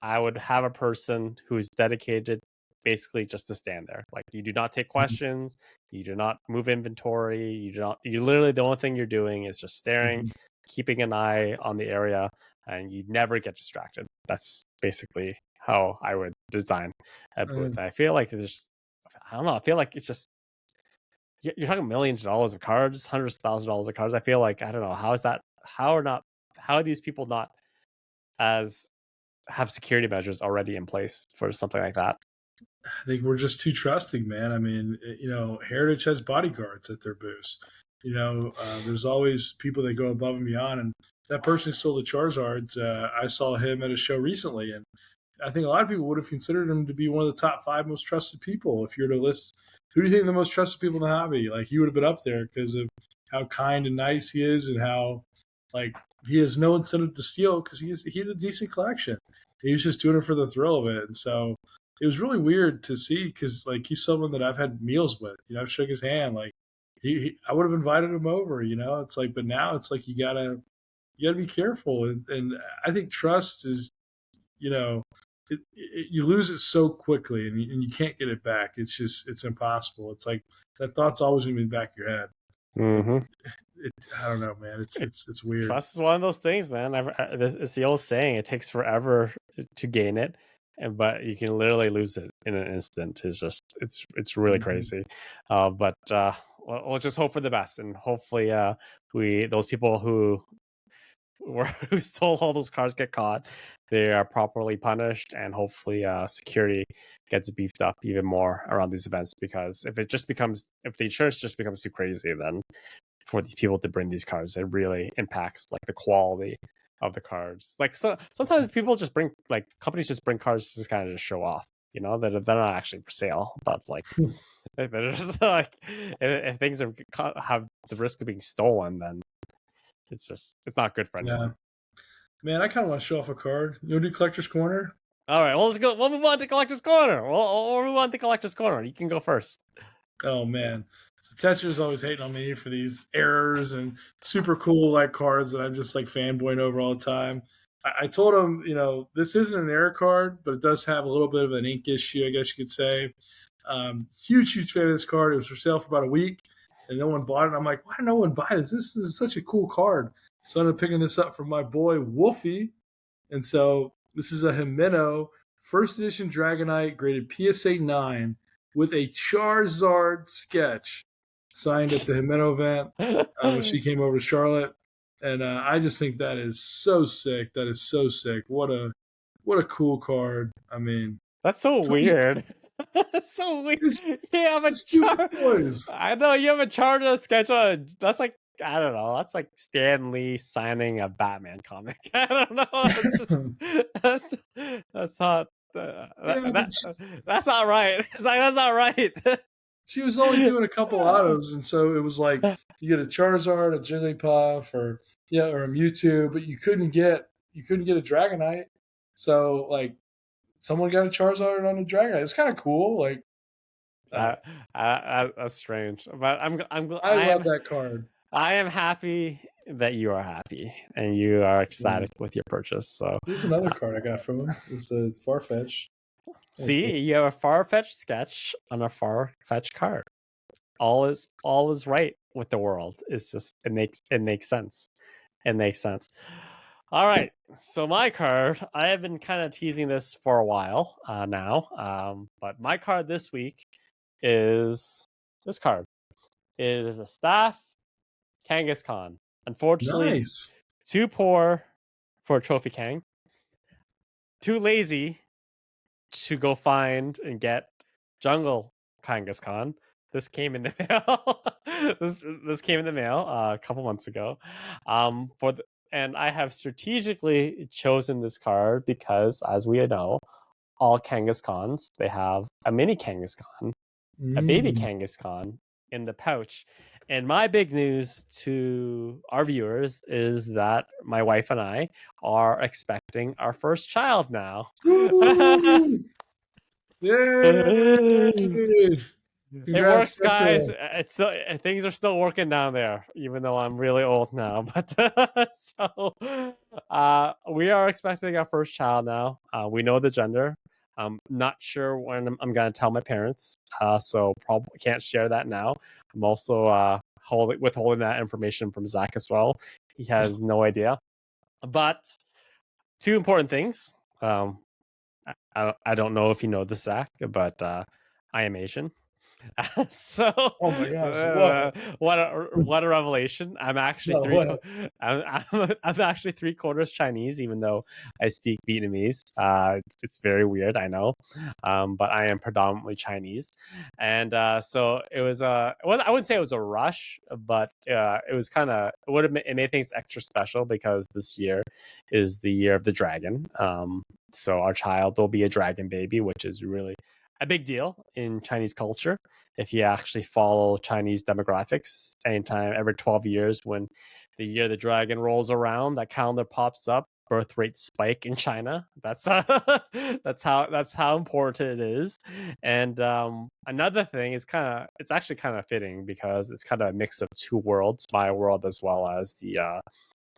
I would have a person who's dedicated basically just to stand there. Like, you do not take questions, you do not move inventory, you literally, the only thing you're doing is just staring, keeping an eye on the area, and you never get distracted. That's basically how I would design a booth. I feel like I don't know, I feel like it's just, you're talking millions of dollars of cards, hundreds of thousands of dollars of cards. I feel like, I don't know, how are these people not have security measures already in place for something like that? I think we're just too trusting, man. I mean, Heritage has bodyguards at their booths. There's always people that go above and beyond. And that person who stole the Charizards, I saw him at a show recently, and I think a lot of people would have considered him to be one of the top 5 most trusted people. If you were to list who do you think are the most trusted people in the hobby, like, he would have been up there because of how kind and nice he is, and how like he has no incentive to steal because he had a decent collection. He was just doing it for the thrill of it, and so it was really weird to see because like he's someone that I've had meals with. I've shook his hand. Like, I would have invited him over. It's like, but now it's like you gotta be careful, and I think trust is, you know, you lose it so quickly, and you can't get it back. It's impossible. It's like that thought's always gonna be in the back of your head. It, Mm-hmm. I don't know, man. It's weird. Trust is one of those things, man. It's the old saying: it takes forever to gain it, but you can literally lose it in an instant. It's really Mhm. crazy. But we'll just hope for the best, and hopefully, those people who who stole all those cars get caught. They are properly punished, and hopefully, security gets beefed up even more around these events. Because if the insurance just becomes too crazy, then for these people to bring these cards, it really impacts like the quality of the cards. Like, so sometimes people just bring, like, companies just bring cards to kind of just show off. They're not actually for sale, but like they're just like if things have the risk of being stolen, then it's not good for Yeah, anyone. man. I kind of want to show off a card. You want to do collector's corner? All right, well, let's go. We'll move on to collector's corner. We'll move on to collector's corner. You can go first. Oh man. So Tetcher's always hating on me for these errors and super cool like cards that I'm just like fanboying over all the time. I told him, this isn't an error card, but it does have a little bit of an ink issue, I guess you could say. Huge fan of this card. It was for sale for about a week, and no one bought it. And I'm like, why did no one buy this? This is such a cool card. So I ended up picking this up from my boy Wolfie, and so this is a Himeno first edition Dragonite graded PSA 9 with a Charizard sketch signed at the Himeno event when she came over to Charlotte. And I just think that is so sick. That is so sick. What a cool card. I mean, That's so weird. That's so weird. it's, You have a it's stupid char. toys. I know you have a Charizard sketch on. That's like, I don't know. That's like Stan Lee signing a Batman comic. I don't know. That's just that's that's not Yeah, but that's not right. It's like that's not right. she was only doing a couple autos, and so it was like you get a Charizard, a Jigglypuff, or a Mewtwo, but you couldn't get a Dragonite. So like someone got a Charizard on a Dragonite. It's kind of cool. Like uh, That's strange. But I love that card. I am happy that you are happy and you are Yeah. ecstatic with your purchase. So Here's another card I got from him. It's a Farfetch. see, you have a far-fetched sketch on a far-fetched card. All is right with the world. It's just it makes sense. It makes sense. All right. So my card, I have been kind of teasing this for a while now. But my card this week is this card. It is a staff Kangaskhan. Unfortunately, Nice. too poor for a Trophy Kang. Too lazy to go find and get Jungle Kangaskhan. This came in the mail. this came in the mail a couple months ago. And I have strategically chosen this card because, as we know, all Kangaskhan's they have a mini Kangaskhan, a baby Mm. Kangaskhan in the pouch. And my big news to our viewers is that my wife and I are expecting our first child now. Woo! It Yay! Congrats, works, guys. Tetra. It's still, things are still working down there, even though I'm really old now. But so we are expecting our first child now. We know the gender. I'm not sure when I'm gonna tell my parents, so probably can't share that now. I'm also withholding that information from Zach as well. He has no idea. But two important things. I don't know if you know this, Zach, but I am Asian. So Oh my gosh! Whoa! what a revelation! I'm actually No way! I'm actually 3/4 Chinese, even though I speak Vietnamese. It's very weird, I know, but I am predominantly Chinese, and so it was well, I wouldn't say it was a rush, but it was kind of it made things extra special because this year is the year of the dragon. So our child will be a dragon baby, which is really a big deal in Chinese culture. If you actually follow Chinese demographics, anytime every 12 years when the year the dragon rolls around, that calendar pops up. birth rate spike in China. That's that's how important it is. And another thing is it's actually kind of fitting because it's kind of a mix of two worlds, my world as well as the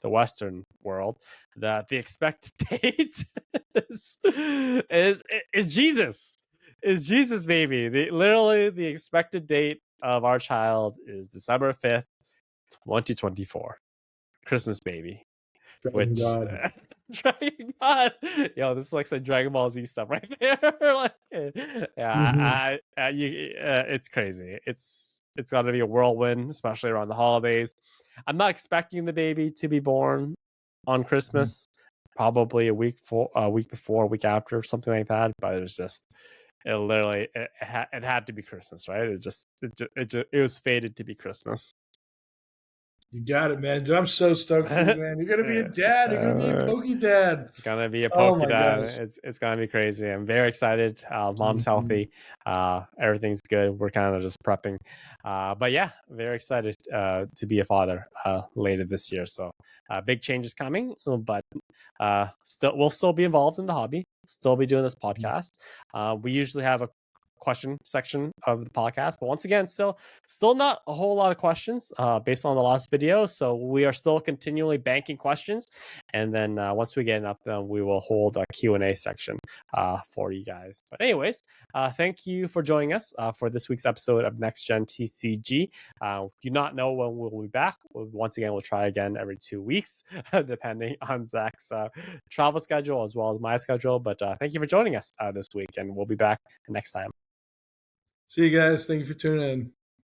Western world. That the expected date is Jesus. Is Jesus, baby. Literally the expected date of our child is December 5th, 2024. Christmas baby. Dragon Which God. Dragon God. Yo, this is like some Dragon Ball Z stuff right there. Like, yeah, it's crazy. It's got to be a whirlwind, especially around the holidays. I'm not expecting the baby to be born on Christmas. Probably a week before, a week after, something like that. But it was just, it literally, it had to be Christmas, right? It was fated to be Christmas. You got it, man. Dude, I'm so stoked for you, man. You're gonna be a dad. You're gonna be a Poke dad. Gonna be a Oh Poke my dad. gosh. It's gonna be crazy. I'm very excited. Mom's healthy. Everything's good. We're kind of just prepping. But yeah, very excited to be a father later this year. So big changes coming, but we'll still be involved in the hobby. Still be doing this podcast. We usually have a question section of the podcast, but once again, still not a whole lot of questions based on the last video, so we are still continually banking questions, and then once we get enough, we will hold a Q&A section for you guys. But anyways, thank you for joining us for this week's episode of NextGen TCG. Do not know when we'll be back. Once again, we'll try again every 2 weeks depending on Zach's travel schedule as well as my schedule, but thank you for joining us this week, and we'll be back next time. See you guys. Thank you for tuning in.